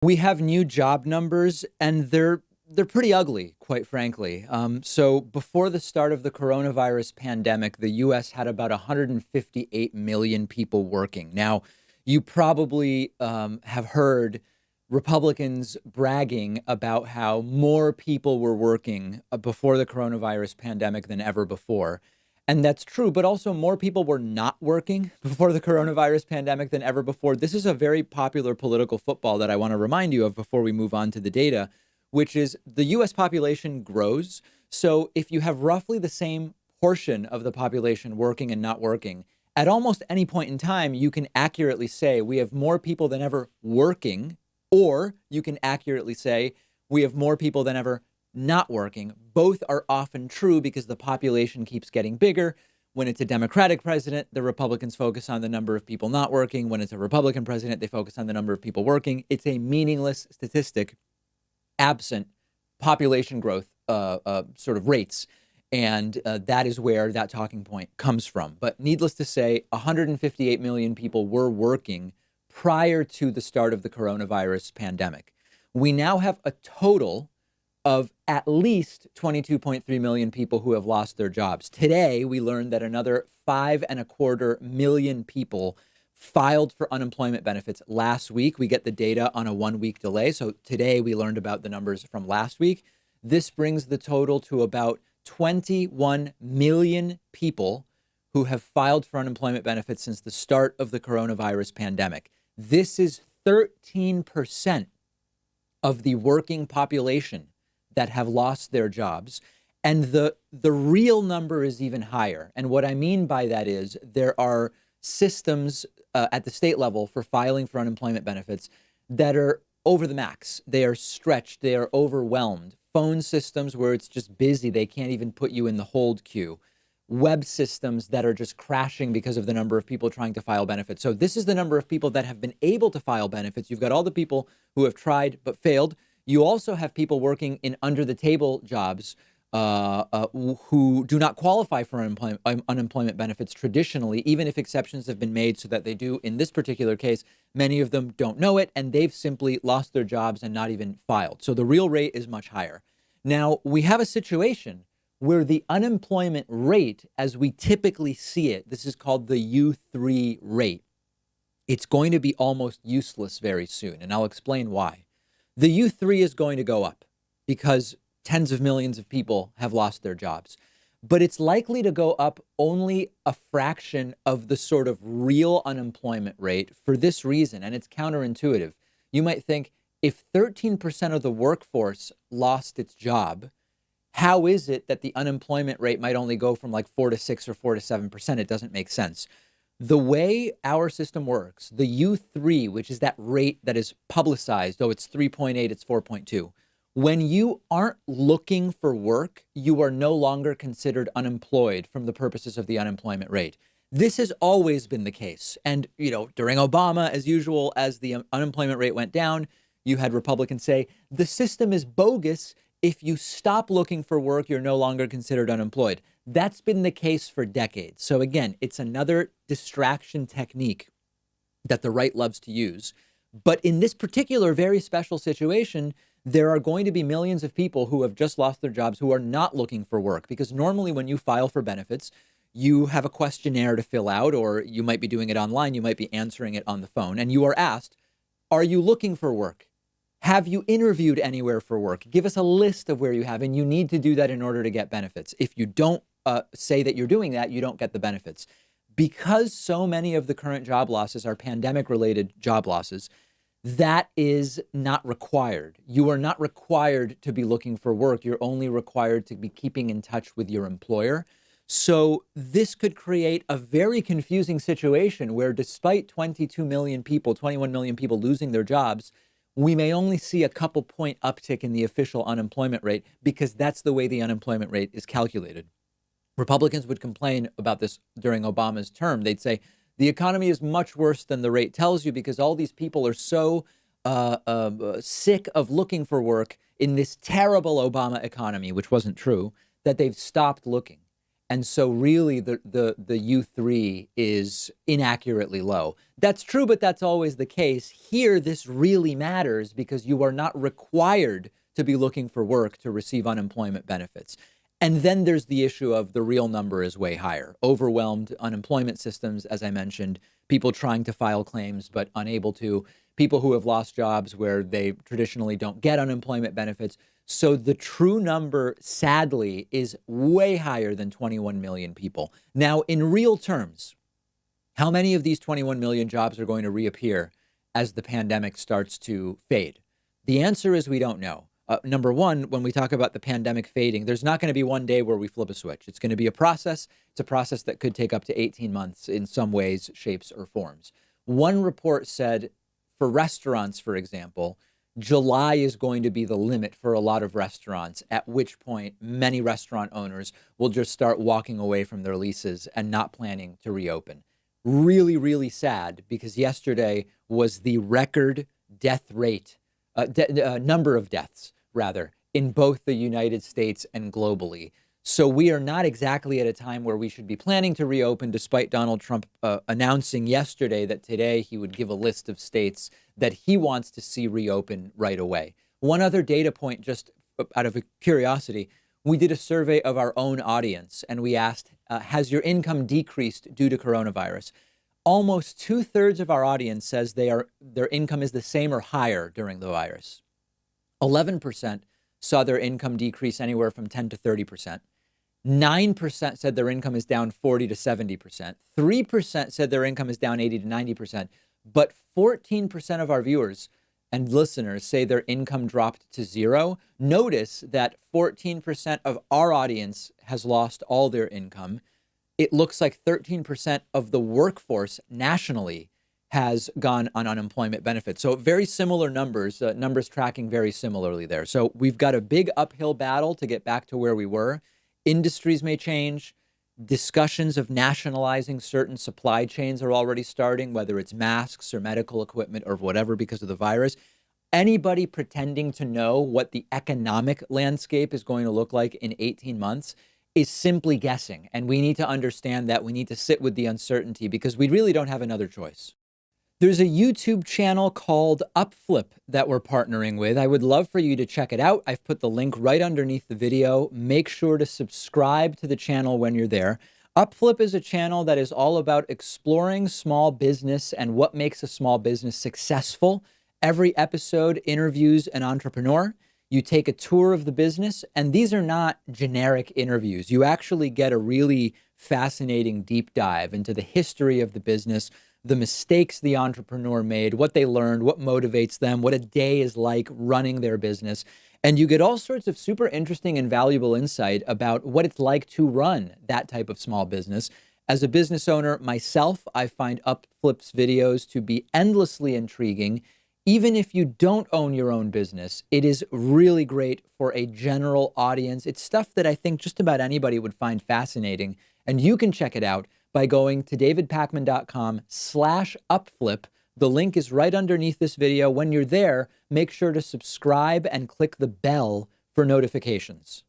We have new job numbers, and they're pretty ugly, quite frankly. So before the start of the coronavirus pandemic, the U.S. had about 158 million people working. Now, you probably have heard Republicans bragging about how more people were working before the coronavirus pandemic than ever before. And that's true, but also more people were not working before the coronavirus pandemic than ever before. This is a very popular political football that I want to remind you of before we move on to the data, which is the US population grows. So if you have roughly the same portion of the population working and not working, at almost any point in time, you can accurately say we have more people than ever working, or you can accurately say we have more people than ever not working. Both are often true because the population keeps getting bigger. When it's a Democratic president, the Republicans focus on the number of people not working. When it's a Republican president, they focus on the number of people working. It's a meaningless statistic absent population growth sort of rates. And that is where that talking point comes from. But needless to say, 158 million people were working prior to the start of the coronavirus pandemic. We now have a total of at least 22.3 million people who have lost their jobs. Today, we learned that another 5.25 million people filed for unemployment benefits last week. We get the data on a 1 week delay. So today we learned about the numbers from last week. This brings the total to about 21 million people who have filed for unemployment benefits since the start of the coronavirus pandemic. This is 13% of the working population that have lost their jobs. And the real number is even higher. And what I mean by that is there are systems at the state level for filing for unemployment benefits that are over the max. They are stretched. They are overwhelmed. Phone systems where it's just busy. They can't even put you in the hold queue. Web systems that are just crashing because of the number of people trying to file benefits. So this is the number of people that have been able to file benefits. You've got all the people who have tried but failed. You also have people working in under the table jobs who do not qualify for unemployment benefits traditionally, even if exceptions have been made so that they do. In this particular case, many of them don't know it, and they've simply lost their jobs and not even filed. So the real rate is much higher. Now, we have a situation where the unemployment rate, as we typically see it, this is called the U3 rate. It's going to be almost useless very soon, and I'll explain why. The U3 is going to go up because tens of millions of people have lost their jobs. But it's likely to go up only a fraction of the sort of real unemployment rate for this reason, and it's counterintuitive. You might think if 13% of the workforce lost its job, how is it that the unemployment rate might only go from like 4 to 6 or 4 to 7%? It doesn't make sense. The way our system works, the U3, which is that rate that is publicized, though it's 3.8, it's 4.2. When you aren't looking for work, you are no longer considered unemployed from the purposes of the unemployment rate. This has always been the case. And, during Obama, as usual, as the unemployment rate went down, you had Republicans say, the system is bogus. If you stop looking for work, you're no longer considered unemployed. That's been the case for decades. So again, it's another distraction technique that the right loves to use. But in this particular very special situation, there are going to be millions of people who have just lost their jobs who are not looking for work, because normally when you file for benefits, you have a questionnaire to fill out, or you might be doing it online. You might be answering it on the phone, and you are asked, are you looking for work? Have you interviewed anywhere for work? Give us a list of where you have, and you need to do that in order to get benefits. If you don't say that you're doing that, you don't get the benefits. Because so many of the current job losses are pandemic-related job losses, that is not required. You are not required to be looking for work. You're only required to be keeping in touch with your employer. So this could create a very confusing situation where despite 22 million people, 21 million people losing their jobs, we may only see a couple point uptick in the official unemployment rate because that's the way the unemployment rate is calculated. Republicans would complain about this during Obama's term. They'd say the economy is much worse than the rate tells you because all these people are so sick of looking for work in this terrible Obama economy, which wasn't true, that they've stopped looking. And so really the U3 is inaccurately low. That's true, but that's always the case. Here, this really matters because you are not required to be looking for work to receive unemployment benefits. And then there's the issue of the real number is way higher. Overwhelmed unemployment systems, as I mentioned, people trying to file claims but unable to, people who have lost jobs where they traditionally don't get unemployment benefits. So the true number, sadly, is way higher than 21 million people. Now, in real terms, how many of these 21 million jobs are going to reappear as the pandemic starts to fade? The answer is we don't know. Number one, when we talk about the pandemic fading, there's not going to be one day where we flip a switch. It's going to be a process. It's a process that could take up to 18 months in some ways, shapes, or forms. One report said for restaurants, for example, July is going to be the limit for a lot of restaurants, at which point many restaurant owners will just start walking away from their leases and not planning to reopen. Really, really sad, because yesterday was the record death rate, number of deaths, rather, in both the United States and globally. So we are not exactly at a time where we should be planning to reopen, despite Donald Trump announcing yesterday that today he would give a list of states that he wants to see reopen right away. One other data point, just out of curiosity, we did a survey of our own audience and we asked, has your income decreased due to coronavirus? Almost 2/3 of our audience says their income is the same or higher during the virus. 11% saw their income decrease anywhere from 10 to 30%. 9% said their income is down 40 to 70%. 3% said their income is down 80 to 90%. But 14% of our viewers and listeners say their income dropped to zero. Notice that 14% of our audience has lost all their income. It looks like 13% of the workforce nationally has gone on unemployment benefits. So very similar numbers, numbers tracking very similarly there. So we've got a big uphill battle to get back to where we were. Industries may change. Discussions of nationalizing certain supply chains are already starting, whether it's masks or medical equipment or whatever because of the virus. Anybody pretending to know what the economic landscape is going to look like in 18 months is simply guessing. And we need to understand that. We need to sit with the uncertainty because we really don't have another choice. There's a YouTube channel called Upflip that we're partnering with. I would love for you to check it out. I've put the link right underneath the video. Make sure to subscribe to the channel when you're there. Upflip is a channel that is all about exploring small business and what makes a small business successful. Every episode interviews an entrepreneur. You take a tour of the business, and these are not generic interviews. You actually get a really fascinating deep dive into the history of the business, the mistakes the entrepreneur made, what they learned, what motivates them, what a day is like running their business. And you get all sorts of super interesting and valuable insight about what it's like to run that type of small business. As a business owner myself, I find Upflip's videos to be endlessly intriguing. Even if you don't own your own business, it is really great for a general audience. It's stuff that I think just about anybody would find fascinating. And you can check it out by going to davidpakman.com/upflip. The link is right underneath this video. When you're there, make sure to subscribe and click the bell for notifications.